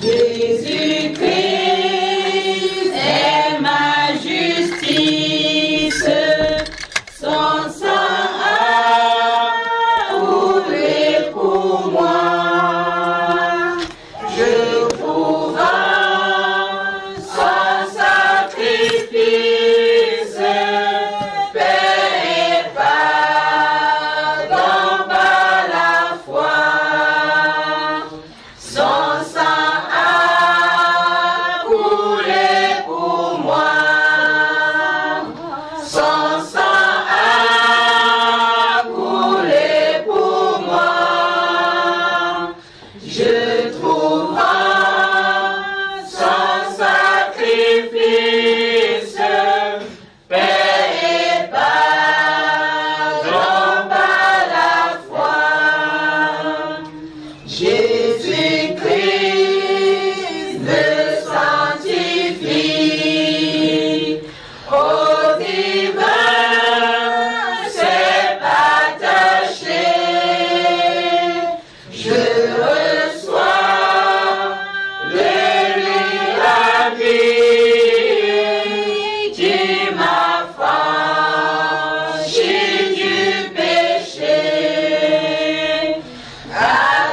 Jésus-Christ est ma justice, son sang a coulé pour moi. Je trouve son sacrifice, paix et pardon par la foi. Son sang a coulé pour moi. Son sang a coulé pour moi. Je trouve son sacrifice, paix et pardon par la foi. Jésus-Christ me sanctifie, au divin c'est attaché. Je reçois de lui la vie qui m'affranchit du péché. À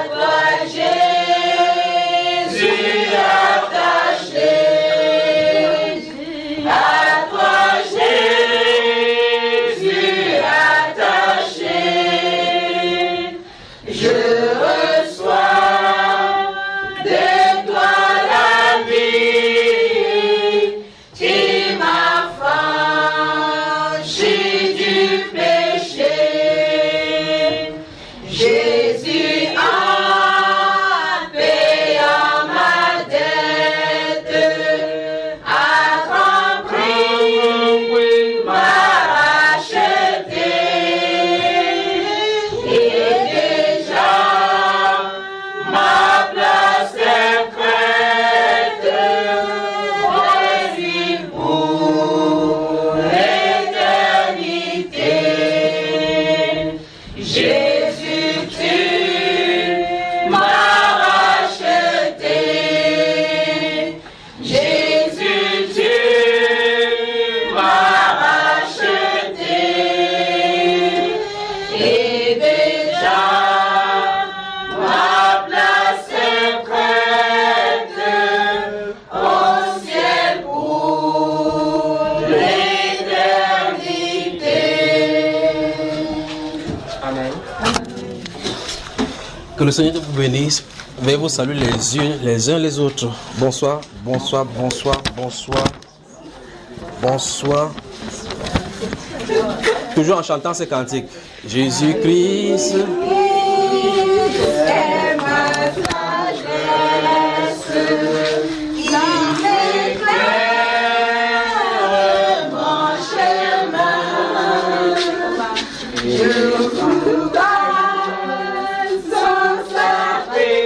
toi Jésus attaché, à toi Jésus attaché, je reçois de toi la vie qui m'affranchit du péché. Jésus en payant ma dette a compris, m'a racheté, et déjà ma place est prête pour lui pour l'éternité. Jésus, tu m'as racheté. Jésus, tu m'as racheté. Et déjà, ma place est prête au ciel pour l'éternité. Amen. Que le Seigneur vous bénisse. Veuillez vous saluer les uns les autres. Bonsoir, bonsoir, bonsoir, bonsoir, bonsoir. Toujours en chantant ces cantiques. Jésus-Christ. C'est ma sagesse, il éclaire mon chemin. Je trouve son sacrifice,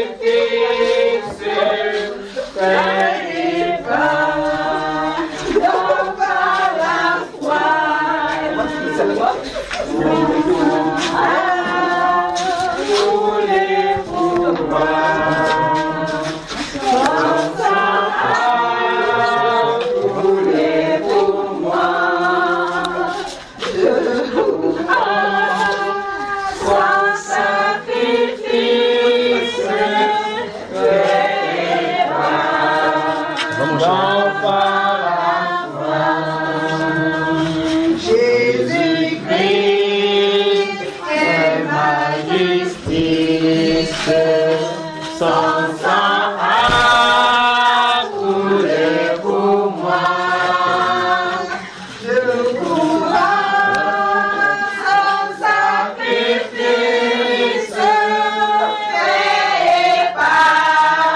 paix et pardon par la foi. Son sang a coulé pour moi. Je crois son sacrifice, paix et pardon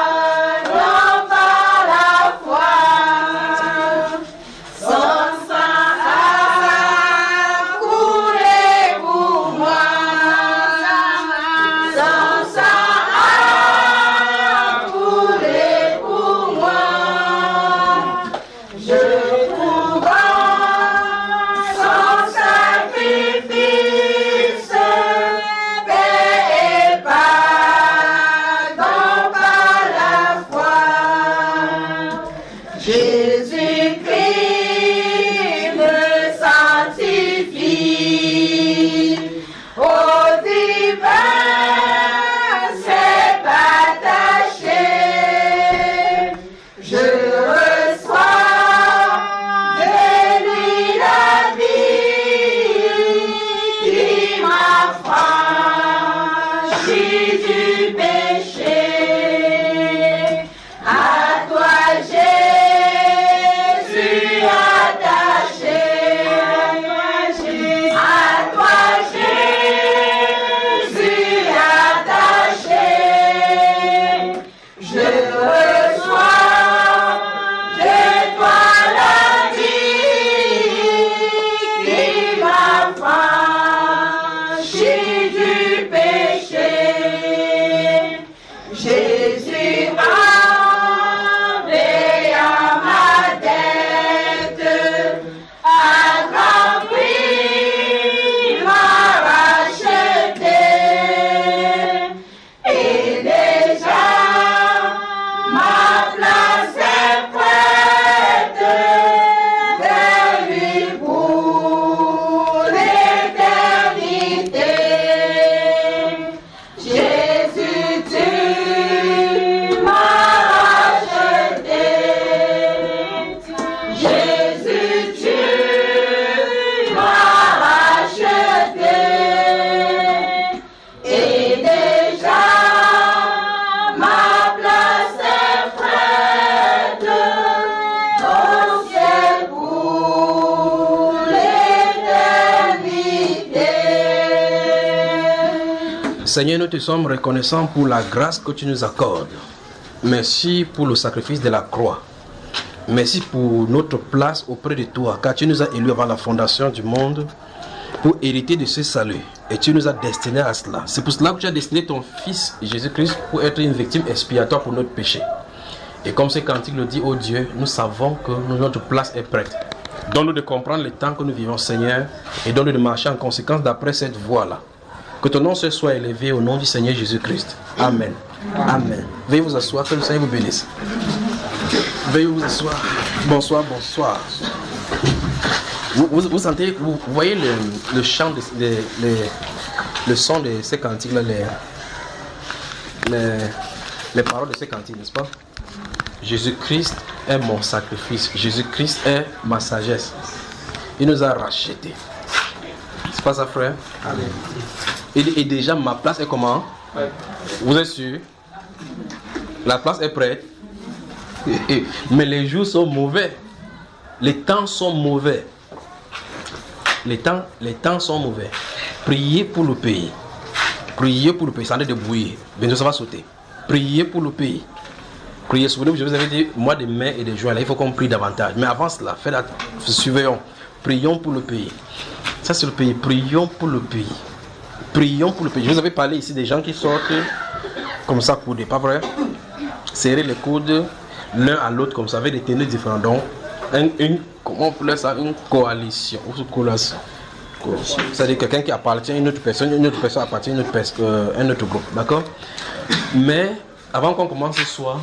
par la foi. Seigneur, nous te sommes reconnaissants pour la grâce que tu nous accordes. Merci pour le sacrifice de la croix. Merci pour notre place auprès de toi, car tu nous as élus avant la fondation du monde pour hériter de ce salut. Et tu nous as destinés à cela. C'est pour cela que tu as destiné ton Fils Jésus-Christ pour être une victime expiatoire pour notre péché. Et comme ce cantique le dit, ô Dieu, nous savons que notre place est prête. Donne-nous de comprendre le temps que nous vivons, Seigneur, et donne-nous de marcher en conséquence d'après cette voie-là. Que ton nom se soit élevé au nom du Seigneur Jésus-Christ. Amen. Amen. Veuillez vous asseoir, que le Seigneur vous bénisse. Veuillez vous asseoir. Bonsoir, bonsoir. Vous sentez, vous voyez le chant, le son de ces cantiques-là, les paroles de ces cantiques, n'est-ce pas? Jésus-Christ est mon sacrifice. Jésus-Christ est ma sagesse. Il nous a rachetés. C'est pas ça, frère? Amen. Et déjà, ma place est comment? Ouais. Vous êtes sûr? La place est prête. Mais les jours sont mauvais. Les temps sont mauvais. Les temps sont mauvais. Priez pour le pays. Priez pour le pays. Ça en est de bouillir. Bientôt ça va sauter. Priez pour le pays. Priez. Souvenez-vous, je vous avais dit, mois de mai et de juin, là, il faut qu'on prie davantage. Mais avant cela, surveillons. Prions pour le pays. Ça, c'est le pays. Prions pour le pays. Prions pour le pays. Je vous avais parlé ici des gens qui sortent comme ça, coudés, pas vrai? Serrer les coudes l'un à l'autre comme ça, avec des tenues différentes. Donc, comment on peut ça? Une coalition. C'est-à-dire quelqu'un qui appartient à une autre personne appartient à un autre groupe. D'accord? Mais, avant qu'on commence ce soir,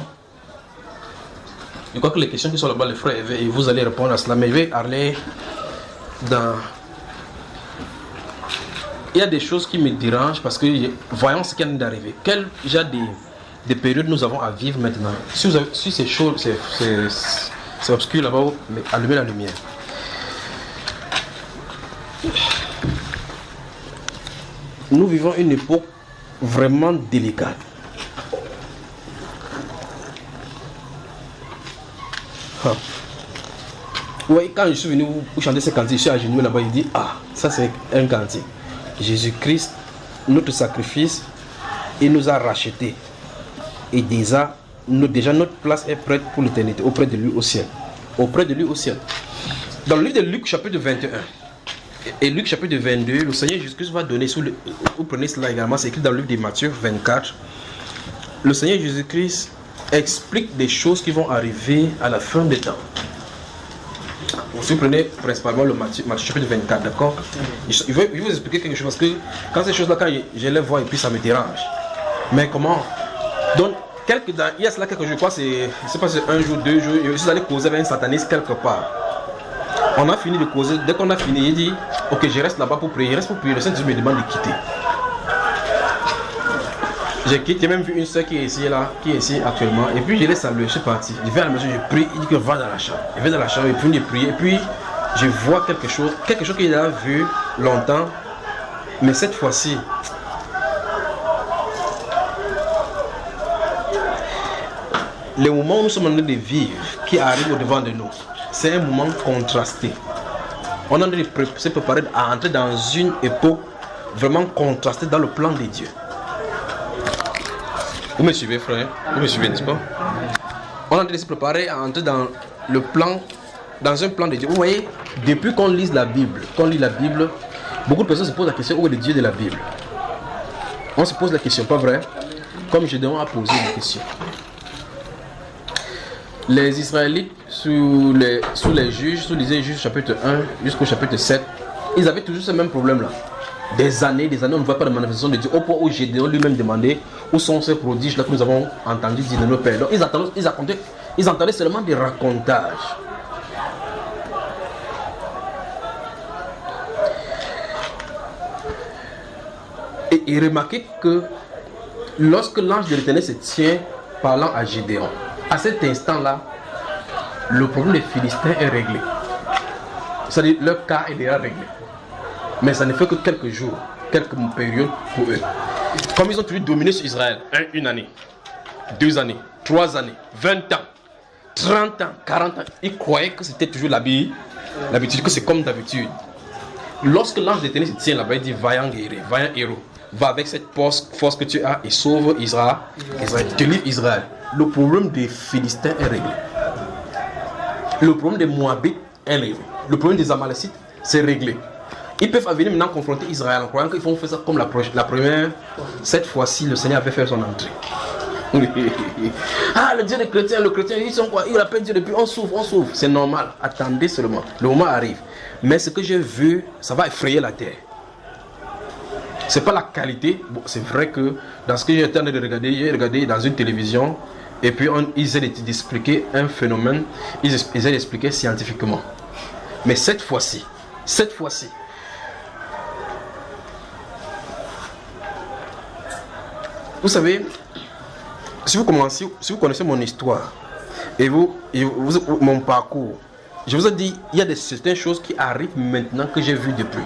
je crois que les questions qui sont là-bas, les frères, et vous allez répondre à cela. Mais je vais aller dans... Il y a des choses qui me dérangent parce que voyons ce qui vient d'arriver. Quel genre de périodes nous avons à vivre maintenant? Si c'est chaud, c'est obscur là-bas, mais allumez la lumière. Nous vivons une époque vraiment délicate. Oui, quand je suis venu pour chanter ce cantique, je suis à genoux là-bas, il dit, ah, ça c'est un cantique. Jésus-Christ, notre sacrifice, il nous a rachetés. Et déjà, notre place est prête pour l'éternité, auprès de lui au ciel. Auprès de lui au ciel. Dans le livre de Luc, chapitre 21, et Luc, chapitre 22, le Seigneur Jésus-Christ va donner, vous prenez cela également, c'est écrit dans le livre de Matthieu 24. Le Seigneur Jésus-Christ explique des choses qui vont arriver à la fin des temps. Vous prenez principalement le Matthieu chapitre 24, d'accord? Je vais vous expliquer quelque chose parce que quand ces choses-là, quand je les vois et puis ça me dérange. Mais comment? Donc, il y a cela quelques jours, je crois, c'est pas un jour, 2 jours, je suis allé causer avec un sataniste quelque part. On a fini de causer, dès qu'on a fini, il dit, ok, je reste là-bas pour prier, je reste pour prier, le Seigneur me demande de quitter. J'ai quitté, même vu une soeur qui est ici actuellement, et puis je l'ai salué, je suis parti. Je vais à la maison, je prie, il dit que va dans la chambre. Je vais dans la chambre, et puis je prie, et puis je vois quelque chose qu'il a vu longtemps, mais cette fois-ci, le moment où nous sommes en train de vivre, qui arrive au devant de nous, c'est un moment contrasté. On est en train de se préparer à entrer dans une époque vraiment contrastée dans le plan de Dieu. Vous me suivez, frère? Vous me suivez, n'est-ce pas? On est en train de se préparer à entrer dans le plan, dans un plan de Dieu. Vous voyez, depuis qu'on lit la Bible, beaucoup de personnes se posent la question, où est le Dieu de la Bible? On se pose la question, pas vrai? Comme je demande à poser une question. Les Israélites, sous les juges chapitre 1 jusqu'au chapitre 7, ils avaient toujours ce même problème-là. Des années, on ne voit pas de manifestation de Dieu. Au point où Gédéon lui-même demandait où sont ces prodiges-là que nous avons entendus dire de nos pères. Donc ils entendaient seulement des racontages. Et remarquez que lorsque l'ange de l'Éternel se tient parlant à Gédéon, à cet instant-là, le problème des Philistins est réglé. C'est-à-dire leur cas est déjà réglé. Mais ça ne fait que quelques jours, quelques périodes pour eux. Comme ils ont toujours dominé sur Israël, une année, 2 années, 3 années, 20 ans, 30 ans, 40 ans, ils croyaient que c'était toujours l'habitude, que c'est comme d'habitude. Lorsque l'ange de l'Éternel se tient là-bas, il dit vaillant guerrier, vaillant héros. va avec cette force que tu as et sauve Israël. Délivre Israël. Le problème des Philistins est réglé. Le problème des Moabites est réglé. Le problème des Amalécites, c'est réglé. Ils peuvent venir maintenant confronter Israël en croyant qu'ils vont faire ça comme la première. Cette fois-ci, le Seigneur avait fait son entrée. Ah, le Dieu des chrétiens, le chrétien, ils sont quoi? Ils appellent Dieu depuis, on souffre. C'est normal. Attendez seulement. Le moment arrive. Mais ce que j'ai vu, ça va effrayer la terre. C'est pas la qualité. Bon, c'est vrai que dans ce que j'ai en train de regarder, j'ai regardé dans une télévision et puis ils essaient d'expliquer un phénomène, ils essaient d'expliquer scientifiquement. Mais cette fois-ci, vous savez, si vous connaissez mon histoire et mon parcours, je vous ai dit, il y a certaines choses qui arrivent maintenant que j'ai vues depuis.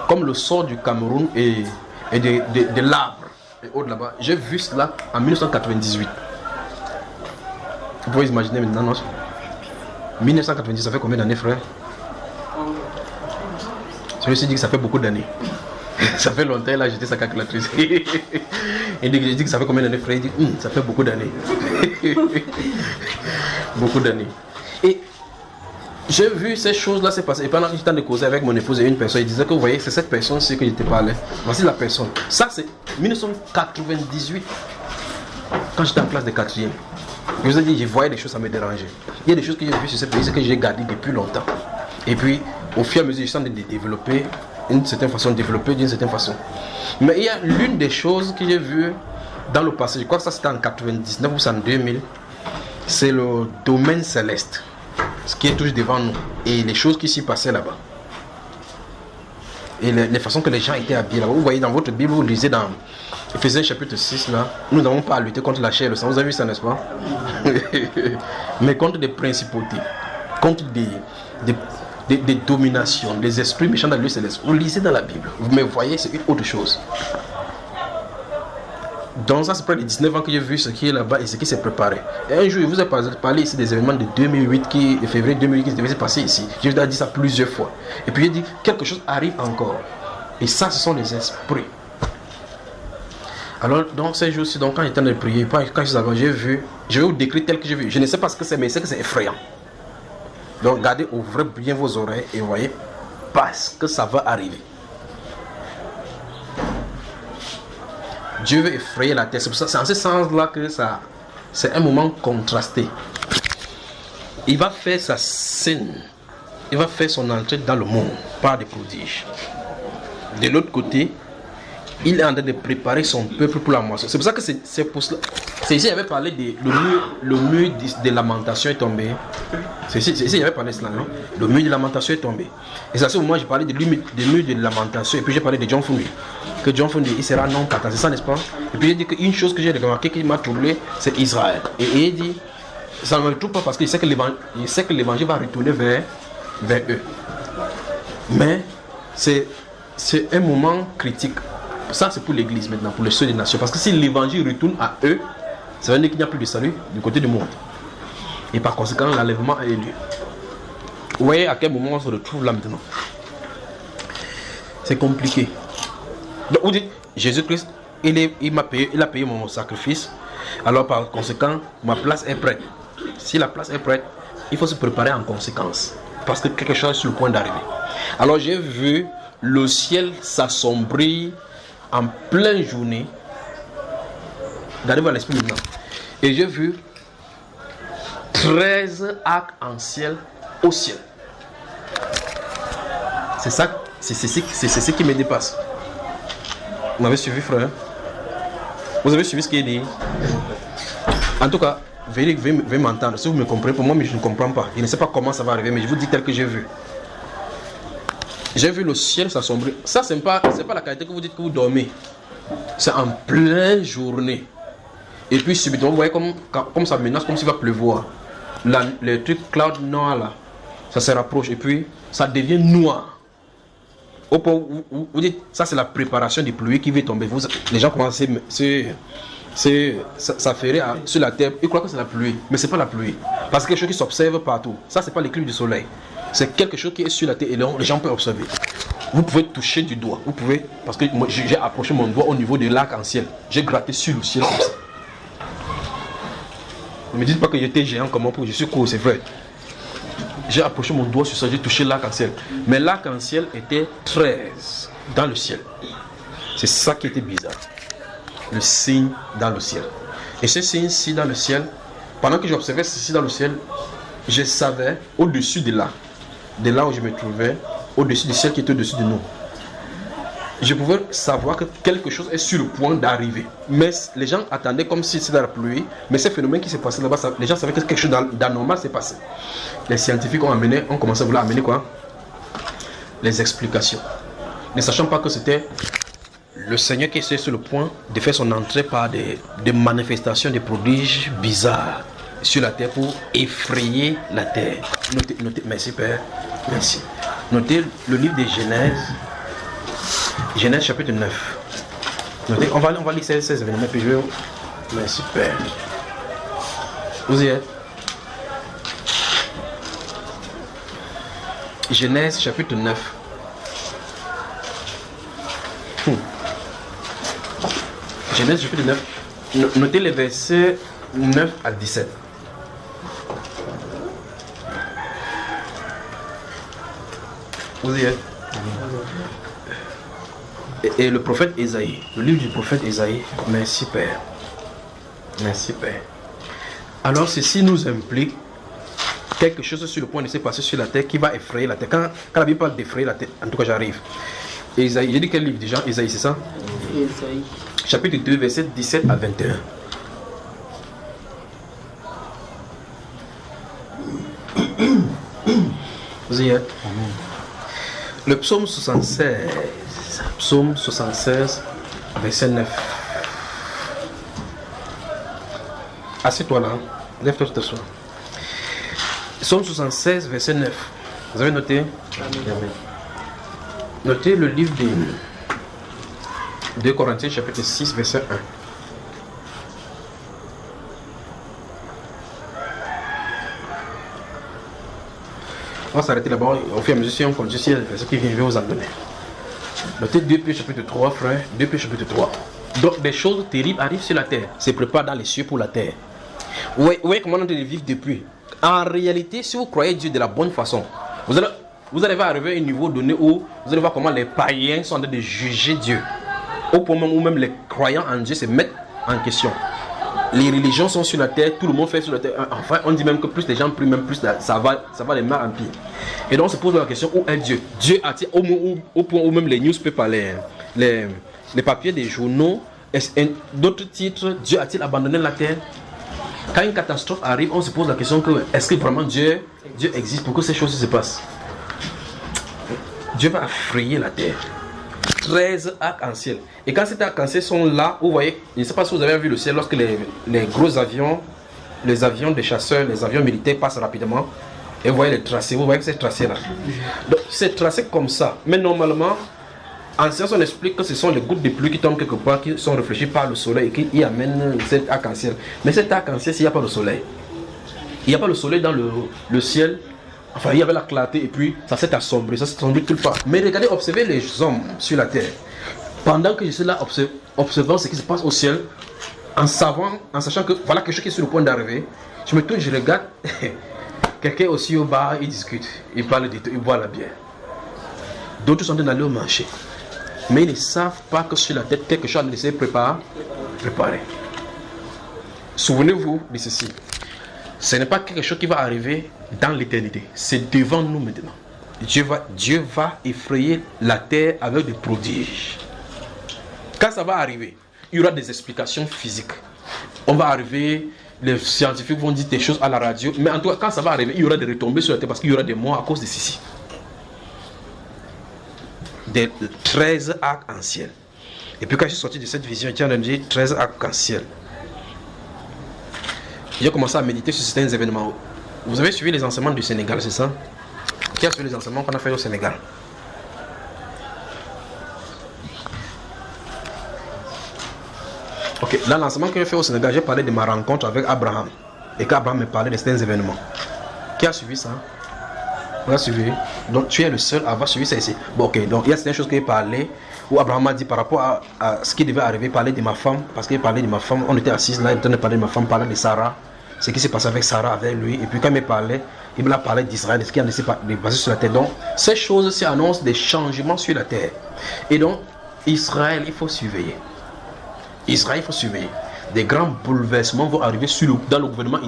Comme le sort du Cameroun et de l'arbre et autres là-bas. J'ai vu cela en 1998. Vous pouvez imaginer maintenant, non? 1998, ça fait combien d'années, frère? Je me suis dit que ça fait beaucoup d'années. Ça fait longtemps, là, j'étais sa calculatrice. Et j'ai dit que ça fait combien d'années, frère? Il dit, ça fait beaucoup d'années. Beaucoup d'années. Et j'ai vu ces choses-là se passer. Et pendant que j'étais en train de causer avec mon épouse et une personne, il disait que vous voyez, c'est cette personne, c'est que je te parlais. Voici la personne. Ça, c'est 1998. Quand j'étais en classe de 4e. Je vous ai dit, je voyais des choses, ça me dérangeait. Il y a des choses que j'ai vues sur ce pays, que j'ai gardées depuis longtemps. Et puis, au fur et à mesure, je sens de développer d'une certaine façon, Mais il y a l'une des choses que j'ai vues dans le passé, je crois que ça c'était en 99 ou en 2000, c'est le domaine céleste. Ce qui est toujours devant nous et les choses qui s'y passaient là-bas et les façons que les gens étaient habillés là-bas. Vous voyez dans votre Bible, vous lisez dans Ephésiens chapitre 6 là, nous n'avons pas à lutter contre la chair et le sang. Vous avez vu ça, n'est-ce pas? Mais contre des principautés, contre des dominations, des esprits méchants dans le lieu céleste. Vous lisez dans la Bible, mais vous voyez, c'est une autre chose. Donc ça c'est près de 19 ans que j'ai vu ce qui est là-bas et ce qui s'est préparé. Et un jour, je vous ai parlé ici des événements de 2008 de février 2008 qui devaient se passer ici. Je vous ai dit ça plusieurs fois. Et puis j'ai dit, quelque chose arrive encore. Et ça, ce sont les esprits. Alors, donc ces jours-ci, donc, quand j'étais en train de prier, quand j'ai vu, je vais vous décrire tel que j'ai vu. Je ne sais pas ce que c'est, mais c'est que c'est effrayant. Donc gardez, ouvrez bien vos oreilles et voyez, parce que ça va arriver. Dieu veut effrayer la terre. C'est en ce sens-là que ça, c'est un moment contrasté. Il va faire sa scène. Il va faire son entrée dans le monde par des prodiges. De l'autre côté, il est en train de préparer son peuple pour la moisson. C'est pour ça que c'est pour cela. C'est ici, il avait parlé de le mur de lamentation est tombé. C'est ici, il avait parlé de cela, non? Le mur de lamentation est tombé. Et c'est à ce moment, j'ai parlé de mur de lamentation. Et puis j'ai parlé de John Fundy. Que John Fundy, il sera non patent. C'est ça, n'est-ce pas? Et puis j'ai dit qu'une chose que j'ai remarqué qui m'a troublé, c'est Israël. Et il dit, ça ne me trouble pas parce qu'il sait que l'évangile va retourner vers eux. Mais c'est un moment critique. Ça, c'est pour l'église maintenant, pour les ceux des nations. Parce que si l'évangile retourne à eux, ça veut dire qu'il n'y a plus de salut du côté du monde. Et par conséquent, l'enlèvement a eu lieu. Vous voyez à quel moment on se retrouve là maintenant? C'est compliqué. Donc, vous dites, Jésus-Christ, il a payé mon sacrifice. Alors par conséquent, ma place est prête. Si la place est prête, il faut se préparer en conséquence. Parce que quelque chose est sur le point d'arriver. Alors j'ai vu le ciel s'assombrir en pleine journée. Regardez-vous à l'esprit maintenant. Et j'ai vu 13 arcs-en-ciel au ciel. C'est ça, c'est ce qui me dépasse. Vous m'avez suivi, frère? Vous avez suivi ce qu'il dit? En tout cas, veuillez m'entendre. Si vous me comprenez, pour moi, mais je ne comprends pas. Je ne sais pas comment ça va arriver, mais je vous dis tel que j'ai vu. J'ai vu le ciel s'assombrir. Ça, c'est pas la qualité que vous dites que vous dormez. C'est en pleine journée. Et puis subitement, vous voyez comme ça menace, comme s'il va pleuvoir. Le truc cloud noir là, ça se rapproche et puis ça devient noir. Vous dites, ça c'est la préparation des pluies qui va tomber. Les gens commencent à s'affairer sur la terre. Ils croient que c'est la pluie, mais c'est pas la pluie. Parce que quelque chose qui s'observe partout. Ça c'est pas l'éclipse du soleil. C'est quelque chose qui est sur la terre et les gens peuvent observer. Vous pouvez toucher du doigt. Vous pouvez, parce que moi, j'ai approché mon doigt au niveau de l'arc-en-ciel. J'ai gratté sur le ciel comme ça. Ne me dites pas que j'étais géant comment pour je suis court, c'est vrai. J'ai approché mon doigt sur ça, j'ai touché l'arc-en-ciel. Mais l'arc-en-ciel était 13 dans le ciel. C'est ça qui était bizarre. Le signe dans le ciel. Et ce signe-ci dans le ciel, pendant que j'observais ceci dans le ciel, je savais au-dessus de là où je me trouvais, au-dessus du ciel qui était au-dessus de nous. Je pouvais savoir que quelque chose est sur le point d'arriver. Mais les gens attendaient comme si c'était la pluie. Mais ce phénomène qui s'est passé là-bas, les gens savaient que quelque chose d'anormal s'est passé. Les scientifiques ont commencé à vouloir amener quoi? Les explications. Ne sachant pas que c'était le Seigneur qui était sur le point de faire son entrée par des manifestations, des prodiges bizarres sur la terre pour effrayer la terre. Notez, merci Père, merci. Notez le livre de Genèse. Genèse chapitre 9. Notez, on va lire ces événements, puis je vais... Merci Père. Vous y êtes? Genèse chapitre 9. Genèse chapitre 9. Notez les versets 9 à 17. Vous y êtes? Et le prophète Ésaïe, le livre du prophète Ésaïe, merci Père. Merci Père. Alors ceci nous implique quelque chose sur le point de se passer sur la terre qui va effrayer la terre. Quand la Bible parle d'effrayer la terre, en tout cas j'arrive. Ésaïe, j'ai dit quel livre déjà? Ésaïe, c'est ça? Ésaïe. Chapitre 2, verset 17 à 21. Vous y êtes? Le psaume 76. Psaume 76, verset 9. Assieds-toi là. Lève-toi, te sois. Psaume 76, verset 9. Vous avez noté? Amen. Notez le livre de 2 Corinthiens, chapitre 6, verset 1. On va s'arrêter là-bas. Au fur et à mesure, si on continue, si il y a des personnes qui viennent, je vais vous en donner. Notez 2 Pierre chapitre 3, frère. 2 Pierre chapitre 3. Donc des choses terribles arrivent sur la terre. Se préparent dans les cieux pour la terre. Vous voyez comment on est vivre depuis. En réalité, si vous croyez Dieu de la bonne façon, vous allez arriver à un niveau donné où vous allez voir comment les païens sont en train de juger Dieu. Au point où même les croyants en Dieu se mettent en question. Les religions sont sur la terre, tout le monde fait sur la terre. Enfin, on dit même que plus les gens prient, même plus ça va les mal en pire. Et donc on se pose la question, où est Dieu? Dieu a-t-il, au point où même les newspapers, les papiers des journaux, d'autres titres, Dieu a-t-il abandonné la terre? Quand une catastrophe arrive, on se pose la question que est-ce que vraiment Dieu existe pour que ces choses se passent? Dieu va effrayer la terre. 13 arcs-en-ciel. Et quand ces arcs-en-ciel sont là, vous voyez, je ne sais pas si vous avez vu le ciel lorsque les gros avions, les avions des chasseurs, les avions militaires passent rapidement. Et vous voyez les tracés, vous voyez que c'est tracé là. Donc c'est tracé comme ça. Mais normalement, en science on explique que ce sont les gouttes de pluie qui tombent quelque part, qui sont réfléchies par le soleil et qui amènent cet arc-en-ciel. Mais cet arc-en-ciel, s'il n'y a pas de soleil, il n'y a pas de soleil dans le ciel. Enfin, il y avait la clarté et puis ça s'est assombri, quelque part. Mais regardez, observez les hommes sur la terre. Pendant que je suis là observant ce qui se passe au ciel, en sachant que voilà quelque chose qui est sur le point d'arriver, je me tourne, je regarde, quelqu'un aussi au bar, il discute, il parle de tout, il boit la bière. D'autres sont en train d'aller au marché. Mais ils ne savent pas que sur la tête, quelque chose a laissé préparer. Souvenez-vous de ceci. Ce n'est pas quelque chose qui va arriver dans l'éternité. C'est devant nous maintenant. Dieu va effrayer la terre avec des prodiges. Quand ça va arriver, il y aura des explications physiques. On va arriver, les scientifiques vont dire des choses à la radio. Mais en tout cas, quand ça va arriver, il y aura des retombées sur la terre parce qu'il y aura des morts à cause de ceci. Des 13 arcs-en-ciel. Et puis quand je suis sorti de cette vision, il y a dit 13 arcs-en-ciel. J'ai commencé à méditer sur certains événements. Vous avez suivi les enseignements du Sénégal, c'est ça? Qui a suivi les enseignements qu'on a fait au Sénégal? Ok, dans l'enseignement que j'ai fait au Sénégal, j'ai parlé de ma rencontre avec Abraham. Et qu'Abraham me parlait de certains événements. Qui a suivi ça? On a suivi. Donc tu es le seul à avoir suivi ça ici. Bon, ok, donc il y a certaines choses qu'il parlait, où Abraham a dit par rapport à ce qui devait arriver, parler de ma femme, parce qu'il parlait de ma femme, on était assis là, il était en train de parler de ma femme, parler de Sarah, ce qui s'est passé avec Sarah, avec lui, et puis quand il me parlait, il me l'a parlé d'Israël, de ce qui a laissé passer sur la terre. Donc ces choses annoncent des changements sur la terre. Et donc, Israël, il faut surveiller. Israël, il faut surveiller. Des grands bouleversements vont arriver dans le gouvernement.